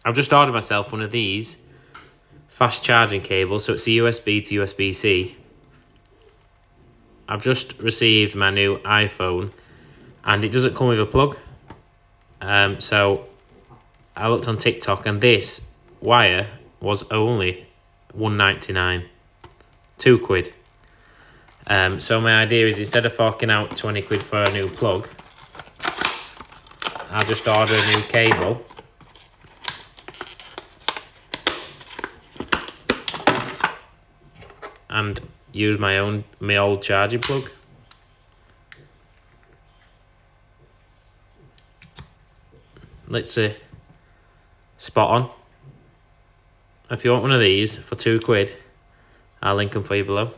I've just ordered myself one of these fast charging cables, so it's a USB to USB-C. I've just received my new iPhone and it doesn't come with a plug. So I looked on TikTok and this wire was only £1.99, £2. So my idea is, instead of forking out 20 quid for a new plug, I'll just order a new cable and use my old charging plug. Literally spot on. If you want one of these for £2, I'll link them for you below.